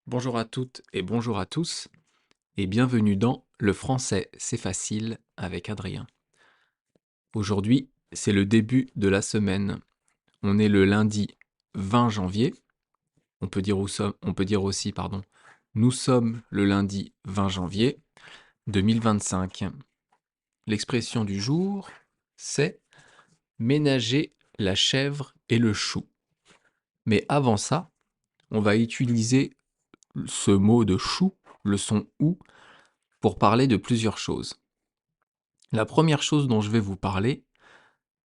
Bonjour à toutes et bonjour à tous et bienvenue dans Le français c'est facile avec Adrien. Aujourd'hui, c'est le début de la semaine. On est le lundi 20 janvier. On peut dire aussi, pardon, nous sommes le lundi 20 janvier 2025. L'expression du jour, c'est ménager la chèvre et le chou. Mais avant ça, on va utiliser ce mot de chou, le son ou, pour parler de plusieurs choses. La première chose dont je vais vous parler,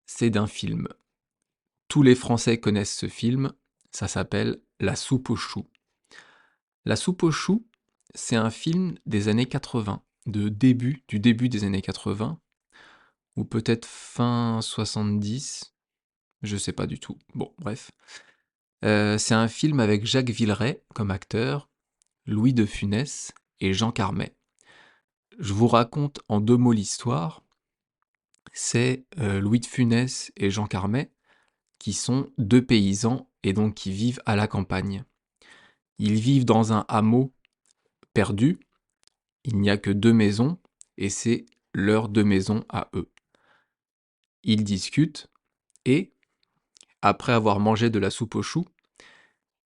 c'est d'un film. Tous les Français connaissent ce film, ça s'appelle La soupe aux choux. La soupe aux choux, c'est un film des années 80, du début des années 80, ou peut-être fin 70, je sais pas du tout. Bon, bref. C'est un film avec Jacques Villeray comme acteur, Louis de Funès et Jean Carmet. Je vous raconte en 2 mots l'histoire. C'est Louis de Funès et Jean Carmet qui sont 2 paysans et donc qui vivent à la campagne. Ils vivent dans un hameau perdu, il n'y a que 2 maisons et c'est leurs 2 maisons à eux. Ils discutent et, après avoir mangé de la soupe aux choux,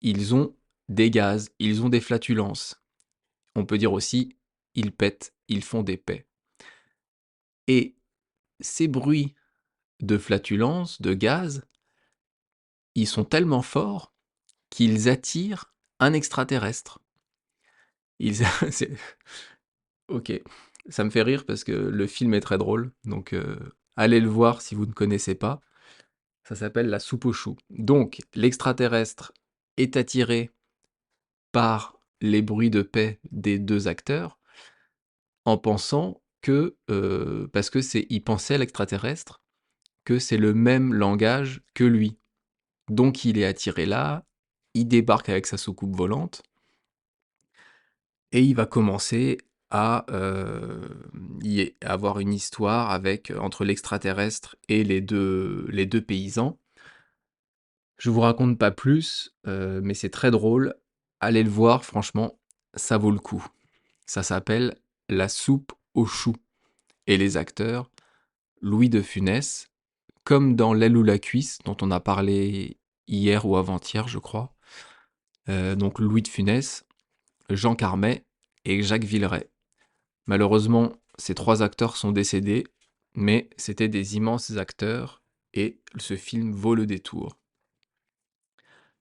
ils ont des gaz, ils ont des flatulences. On peut dire aussi, ils pètent, ils font des paix. Et ces bruits de flatulences, de gaz, ils sont tellement forts qu'ils attirent un extraterrestre. Ils c'est OK. Ça me fait rire parce que le film est très drôle, donc allez le voir si vous ne connaissez pas. Ça s'appelle La soupe aux choux. Donc l'extraterrestre est attiré par les bruits de paix des 2 acteurs en pensant que, parce que c'est il pensait l'extraterrestre que c'est le même langage que lui. Donc il est attiré là, il débarque avec sa soucoupe volante et il va commencer à y avoir une histoire avec entre l'extraterrestre et les deux paysans. Je vous raconte pas plus, mais c'est très drôle. Allez le voir, franchement, ça vaut le coup. Ça s'appelle La soupe aux choux et les acteurs, Louis de Funès, comme dans L'aile ou la cuisse, dont on a parlé hier ou avant-hier, je crois. Donc Louis de Funès, Jean Carmet et Jacques Villeray. Malheureusement, ces 3 acteurs sont décédés, mais c'étaient des immenses acteurs et ce film vaut le détour.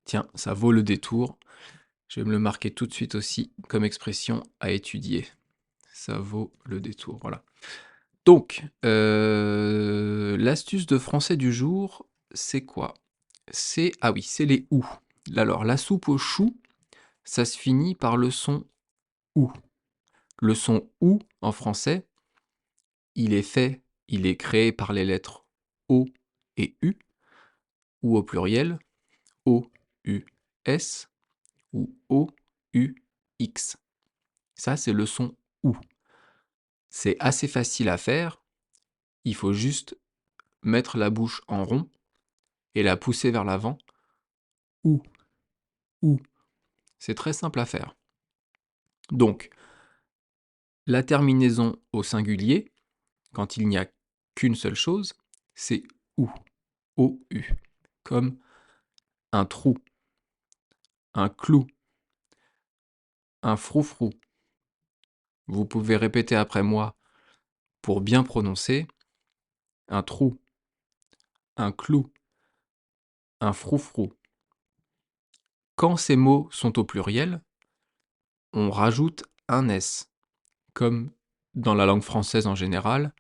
Tiens, ça vaut le détour. Je vais me le marquer tout de suite aussi comme expression à étudier. Ça vaut le détour, voilà. Donc, l'astuce de français du jour, c'est quoi? Ah oui, c'est les ou. Alors, la soupe aux choux, ça se finit par le son ou. Le son ou en français, il est créé par les lettres O et U, ou au pluriel, O, U, S, ou O, U, X. Ça, c'est le son ou. C'est assez facile à faire, il faut juste mettre la bouche en rond et la pousser vers l'avant. Ou, ou. C'est très simple à faire. Donc, la terminaison au singulier, quand il n'y a qu'une seule chose, c'est ou, O-U, comme un trou, un clou, un froufrou. Vous pouvez répéter après moi pour bien prononcer un trou, un clou, un froufrou. Quand ces mots sont au pluriel, on rajoute un S, comme dans la langue française en général.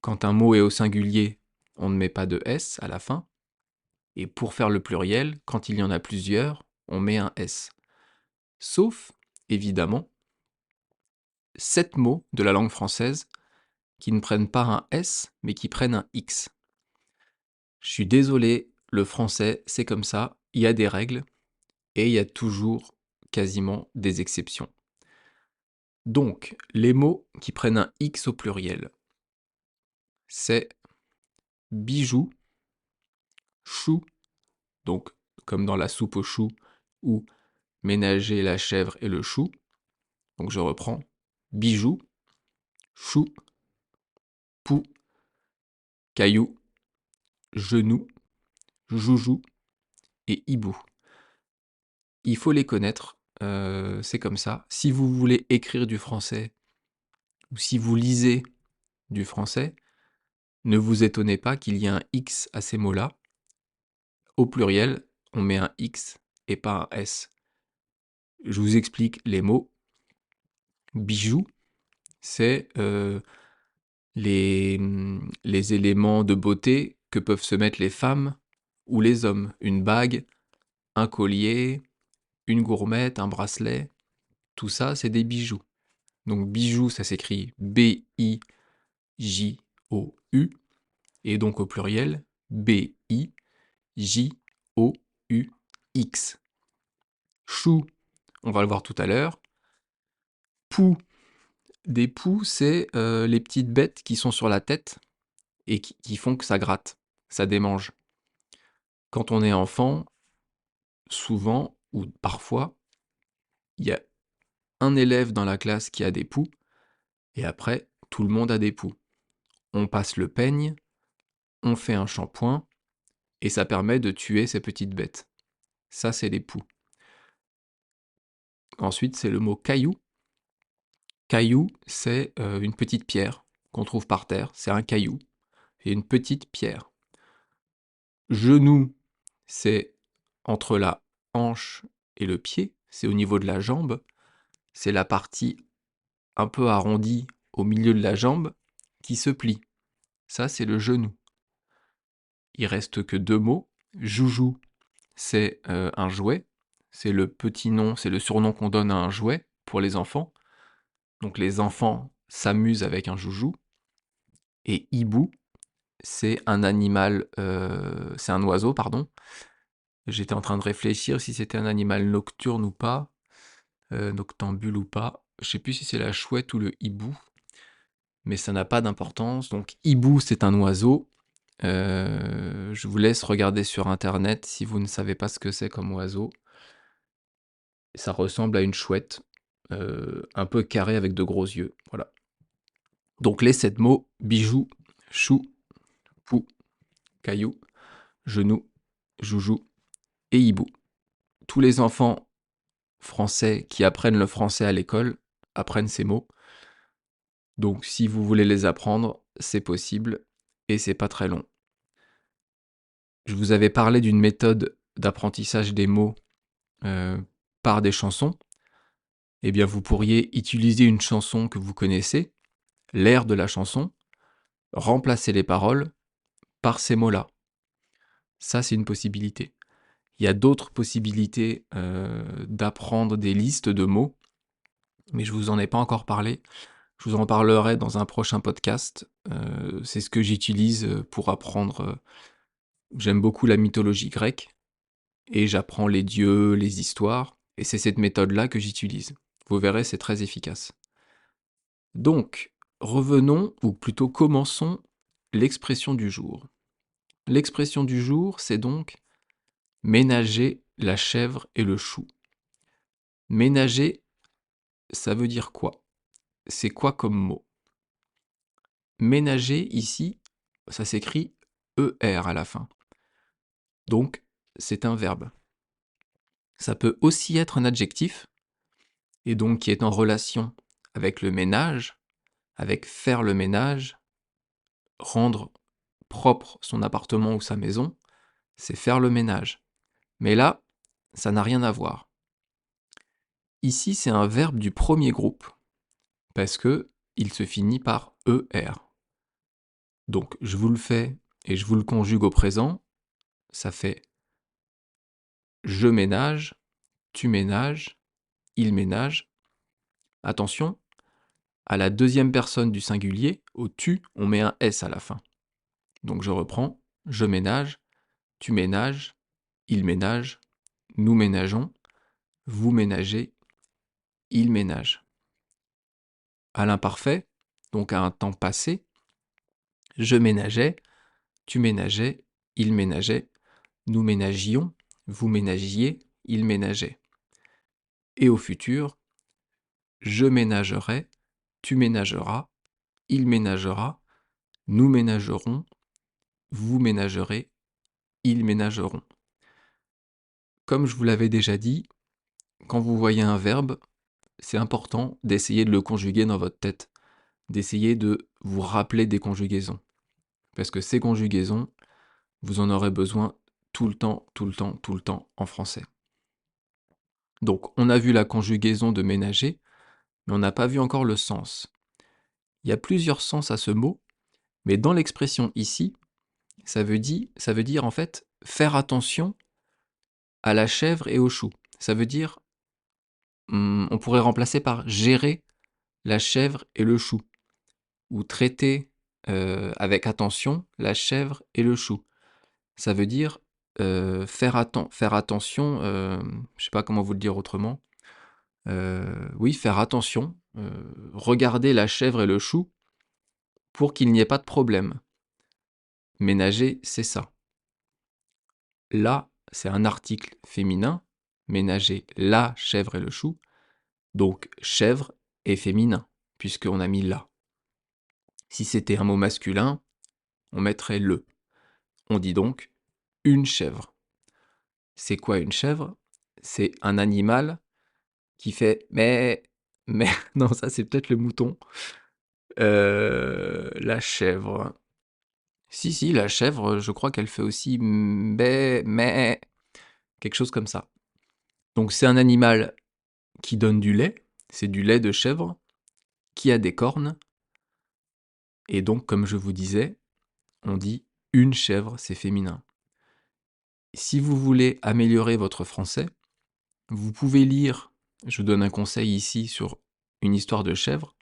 Quand un mot est au singulier, on ne met pas de S à la fin. Et pour faire le pluriel, quand il y en a plusieurs, on met un S. Sauf, évidemment, 7 mots de la langue française qui ne prennent pas un S, mais qui prennent un X. Je suis désolé, le français, c'est comme ça, il y a des règles, et il y a toujours quasiment des exceptions. Donc, les mots qui prennent un X au pluriel, c'est bijou, chou, donc comme dans la soupe aux choux, ou ménager la chèvre et le chou. Donc je reprends. Bijou, chou, pou, caillou, genou, joujou et hibou. Il faut les connaître, c'est comme ça. Si vous voulez écrire du français ou si vous lisez du français, ne vous étonnez pas qu'il y ait un X à ces mots-là. Au pluriel, on met un X et pas un S. Je vous explique les mots. Bijoux, c'est les éléments de beauté que peuvent se mettre les femmes ou les hommes. Une bague, un collier, une gourmette, un bracelet, tout ça, c'est des bijoux. Donc bijoux, ça s'écrit B-I-J-O-U, et donc au pluriel, B-I-J-O-U-X. Chou, on va le voir tout à l'heure. Pou, des poux, c'est les petites bêtes qui sont sur la tête et qui font que ça gratte, ça démange. Quand on est enfant, souvent, ou parfois, il y a un élève dans la classe qui a des poux, et après, tout le monde a des poux. On passe le peigne, on fait un shampoing, et ça permet de tuer ces petites bêtes. Ça, c'est les poux. Ensuite, c'est le mot caillou. Caillou, c'est une petite pierre qu'on trouve par terre. C'est un caillou. Et une petite pierre. Genou, c'est entre la hanche et le pied. C'est au niveau de la jambe. C'est la partie un peu arrondie au milieu de la jambe qui se plie. Ça, c'est le genou. Il reste que 2 mots. Joujou, c'est un jouet. C'est le petit nom, c'est le surnom qu'on donne à un jouet pour les enfants. Donc les enfants s'amusent avec un joujou. Et hibou, c'est un animal, c'est un oiseau, pardon. J'étais en train de réfléchir si c'était un animal nocturne ou pas, noctambule ou pas. Je sais plus si c'est la chouette ou le hibou, mais ça n'a pas d'importance. Donc hibou, c'est un oiseau. Je vous laisse regarder sur internet si vous ne savez pas ce que c'est comme oiseau. Ça ressemble à une chouette, un peu carrée avec de gros yeux. Voilà. Donc les 7 mots, bijou, chou, pou, caillou, genou, joujou et hibou. Tous les enfants français qui apprennent le français à l'école apprennent ces mots. Donc si vous voulez les apprendre, c'est possible et c'est pas très long. Je vous avais parlé d'une méthode d'apprentissage des mots par des chansons. Eh bien, vous pourriez utiliser une chanson que vous connaissez, l'air de la chanson, remplacer les paroles par ces mots-là. Ça, c'est une possibilité. Il y a d'autres possibilités d'apprendre des listes de mots, mais je vous en ai pas encore parlé. Je vous en parlerai dans un prochain podcast. C'est ce que j'utilise pour apprendre. J'aime beaucoup la mythologie grecque, et j'apprends les dieux, les histoires, et c'est cette méthode-là que j'utilise. Vous verrez, c'est très efficace. Donc, revenons, ou plutôt commençons, l'expression du jour. L'expression du jour, c'est donc ménager la chèvre et le chou. Ménager, ça veut dire quoi? C'est quoi comme mot? Ménager, ici, ça s'écrit ER à la fin. Donc, c'est un verbe. Ça peut aussi être un adjectif, et donc qui est en relation avec le ménage, avec faire le ménage, rendre propre son appartement ou sa maison, c'est faire le ménage. Mais là, ça n'a rien à voir. Ici, c'est un verbe du premier groupe, parce que il se finit par ER. Donc, je vous le fais et je vous le conjugue au présent, ça fait je ménage, tu ménages, il ménage. Attention, à la deuxième personne du singulier, au tu, on met un S à la fin. Donc je reprends, je ménage, tu ménages, il ménage, nous ménageons, vous ménagez, il ménage. À l'imparfait, donc à un temps passé, je ménageais, tu ménageais, il ménageait, nous ménagions, vous ménagiez, il ménageait. Et au futur, je ménagerai, tu ménageras, il ménagera, nous ménagerons, vous ménagerez, ils ménageront. Comme je vous l'avais déjà dit, quand vous voyez un verbe, c'est important d'essayer de le conjuguer dans votre tête, d'essayer de vous rappeler des conjugaisons. Parce que ces conjugaisons, vous en aurez besoin tout le temps, tout le temps, tout le temps en français. Donc, on a vu la conjugaison de ménager, mais on n'a pas vu encore le sens. Il y a plusieurs sens à ce mot, mais dans l'expression ici, ça veut dire en fait faire attention à la chèvre et au chou. Ça veut dire, on pourrait remplacer par gérer la chèvre et le chou, ou traiter avec attention la chèvre et le chou. Ça veut dire faire attention, je sais pas comment vous le dire autrement. Oui, faire attention, regarder la chèvre et le chou pour qu'il n'y ait pas de problème. Ménager, c'est ça. Là, c'est un article féminin. Ménager la chèvre et le chou. Donc, chèvre est féminin, puisqu'on a mis là. Si c'était un mot masculin, on mettrait le. On dit donc une chèvre. C'est quoi une chèvre? C'est un animal qui fait mais, non, ça c'est peut-être le mouton. La chèvre. Si, la chèvre, je crois qu'elle fait aussi mais, quelque chose comme ça. Donc c'est un animal qui donne du lait, c'est du lait de chèvre, qui a des cornes, et donc comme je vous disais, on dit une chèvre, c'est féminin. Si vous voulez améliorer votre français, vous pouvez lire, je vous donne un conseil ici sur une histoire de chèvre,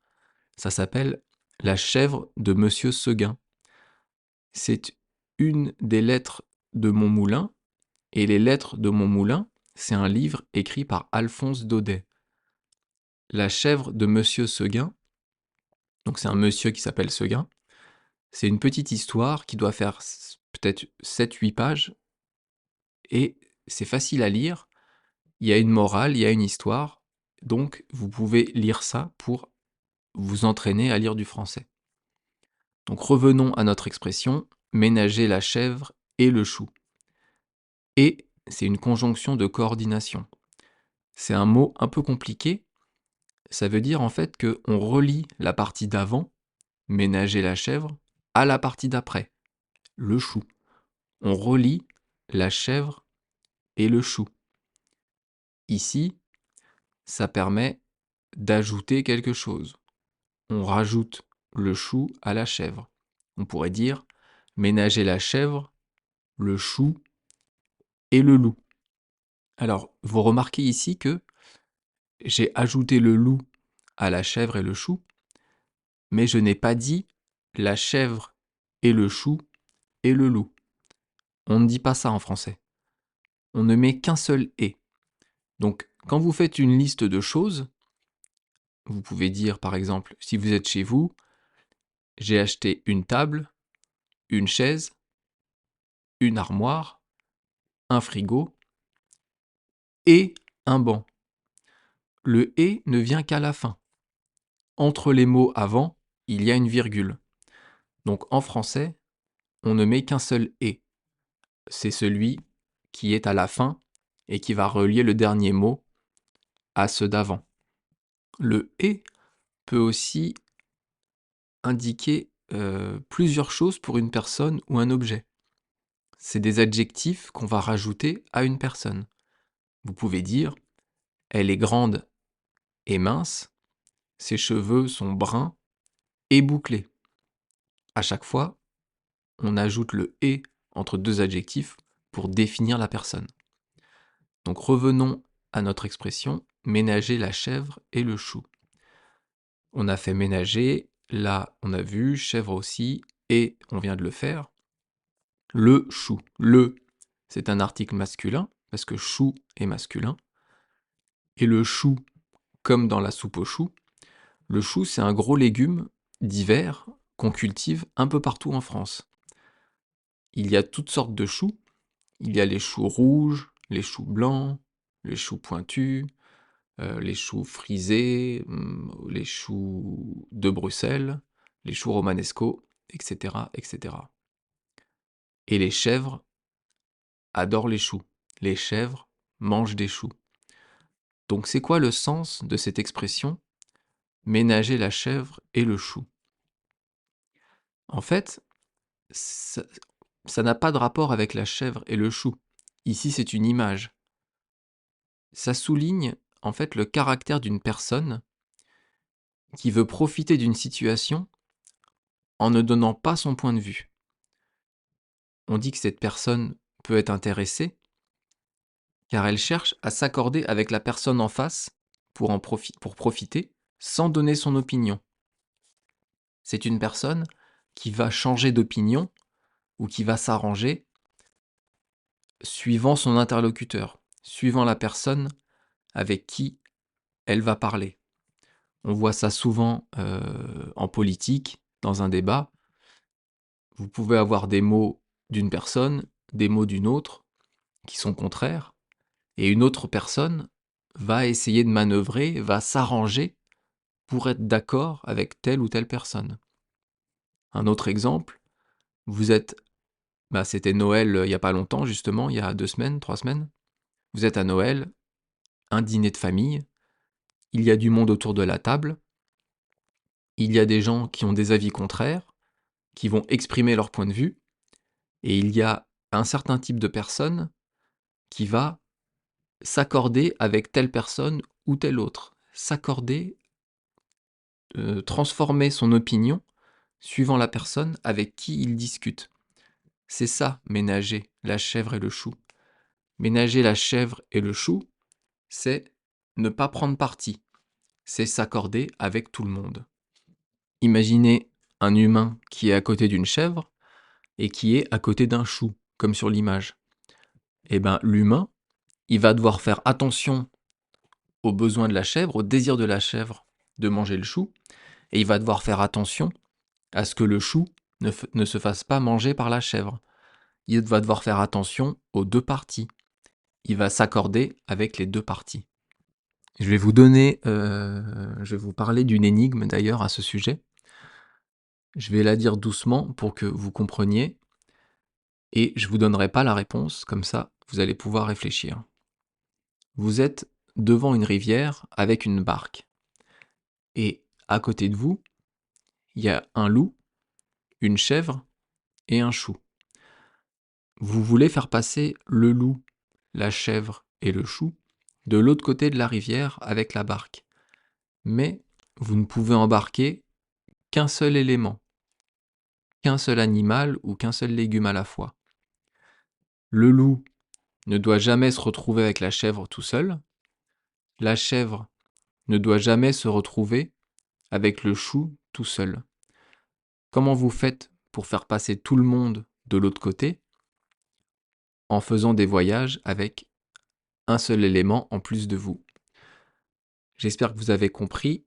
ça s'appelle La chèvre de Monsieur Seguin. C'est une des lettres de mon moulin, et les lettres de mon moulin, c'est un livre écrit par Alphonse Daudet. La chèvre de Monsieur Seguin, donc c'est un monsieur qui s'appelle Seguin, c'est une petite histoire qui doit faire peut-être 7-8 pages, et c'est facile à lire, il y a une morale, il y a une histoire, donc vous pouvez lire ça pour vous entraîner à lire du français. Donc revenons à notre expression, ménager la chèvre et le chou. Et c'est une conjonction de coordination. C'est un mot un peu compliqué, ça veut dire en fait qu'on relie la partie d'avant, ménager la chèvre, à la partie d'après, le chou. On relie la chèvre et le chou. Ici, ça permet d'ajouter quelque chose. On rajoute le chou à la chèvre. On pourrait dire ménager la chèvre, le chou et le loup. Alors, vous remarquez ici que j'ai ajouté le loup à la chèvre et le chou, mais je n'ai pas dit la chèvre et le chou et le loup. On ne dit pas ça en français. On ne met qu'un seul et. Donc, quand vous faites une liste de choses, vous pouvez dire par exemple, si vous êtes chez vous, j'ai acheté une table, une chaise, une armoire, un frigo et un banc. Le et ne vient qu'à la fin. Entre les mots avant, il y a une virgule. Donc en français, on ne met qu'un seul et. C'est celui qui est à la fin et qui va relier le dernier mot à ceux d'avant. Le et peut aussi indiquer plusieurs choses pour une personne ou un objet. C'est des adjectifs qu'on va rajouter à une personne. Vous pouvez dire « elle est grande et mince », ses cheveux sont bruns et bouclés. À chaque fois, on ajoute le « et » entre deux adjectifs pour définir la personne. Donc revenons à notre expression « ménager la chèvre et le chou ». On a fait ménager, là on a vu, chèvre aussi, et on vient de le faire. Le chou. Le, c'est un article masculin, parce que chou est masculin. Et le chou, comme dans la soupe aux choux, le chou c'est un gros légume d'hiver qu'on cultive un peu partout en France. Il y a toutes sortes de choux. Il y a les choux rouges, les choux blancs, les choux pointus, les choux frisés, les choux de Bruxelles, les choux romanesco, etc., etc. Et les chèvres adorent les choux. Les chèvres mangent des choux. Donc c'est quoi le sens de cette expression ménager la chèvre et le chou? En fait, ça ça n'a pas de rapport avec la chèvre et le chou. Ici, c'est une image. Ça souligne en fait le caractère d'une personne qui veut profiter d'une situation en ne donnant pas son point de vue. On dit que cette personne peut être intéressée car elle cherche à s'accorder avec la personne en face pour profiter sans donner son opinion. C'est une personne qui va changer d'opinion ou qui va s'arranger suivant son interlocuteur, suivant la personne avec qui elle va parler. On voit ça souvent en politique, dans un débat. Vous pouvez avoir des mots d'une personne, des mots d'une autre, qui sont contraires, et une autre personne va essayer de manœuvrer, va s'arranger pour être d'accord avec telle ou telle personne. Un autre exemple, vous êtes, c'était Noël il n'y a pas longtemps justement, il y a 2 semaines, 3 semaines. Vous êtes à Noël, un dîner de famille, il y a du monde autour de la table, il y a des gens qui ont des avis contraires, qui vont exprimer leur point de vue, et il y a un certain type de personne qui va s'accorder avec telle personne ou telle autre. S'accorder, transformer son opinion suivant la personne avec qui il discute. C'est ça, ménager la chèvre et le chou. Ménager la chèvre et le chou, c'est ne pas prendre parti. C'est s'accorder avec tout le monde. Imaginez un humain qui est à côté d'une chèvre et qui est à côté d'un chou, comme sur l'image. Eh ben, l'humain, il va devoir faire attention aux besoins de la chèvre, au désir de la chèvre de manger le chou, et il va devoir faire attention à ce que le chou ne se fasse pas manger par la chèvre. Il va devoir faire attention aux deux parties. Il va s'accorder avec les deux parties. Je vais je vais vous parler d'une énigme d'ailleurs à ce sujet. Je vais la dire doucement pour que vous compreniez, et je vous donnerai pas la réponse, comme ça vous allez pouvoir réfléchir. Vous êtes devant une rivière avec une barque, et à côté de vous, il y a un loup, une chèvre et un chou. Vous voulez faire passer le loup, la chèvre et le chou de l'autre côté de la rivière avec la barque. Mais vous ne pouvez embarquer qu'un seul élément, qu'un seul animal ou qu'un seul légume à la fois. Le loup ne doit jamais se retrouver avec la chèvre tout seul. La chèvre ne doit jamais se retrouver avec le chou tout seul. Comment vous faites pour faire passer tout le monde de l'autre côté en faisant des voyages avec un seul élément en plus de vous? J'espère que vous avez compris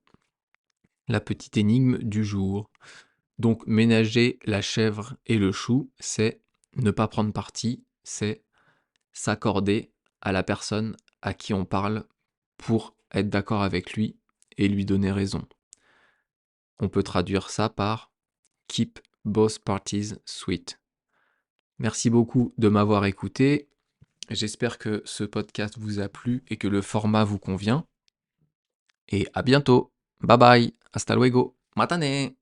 la petite énigme du jour. Donc ménager la chèvre et le chou, c'est ne pas prendre parti, c'est s'accorder à la personne à qui on parle pour être d'accord avec lui et lui donner raison. On peut traduire ça par Keep both parties sweet. Merci beaucoup de m'avoir écouté. J'espère que ce podcast vous a plu et que le format vous convient. Et à bientôt. Bye bye. Hasta luego. Matane.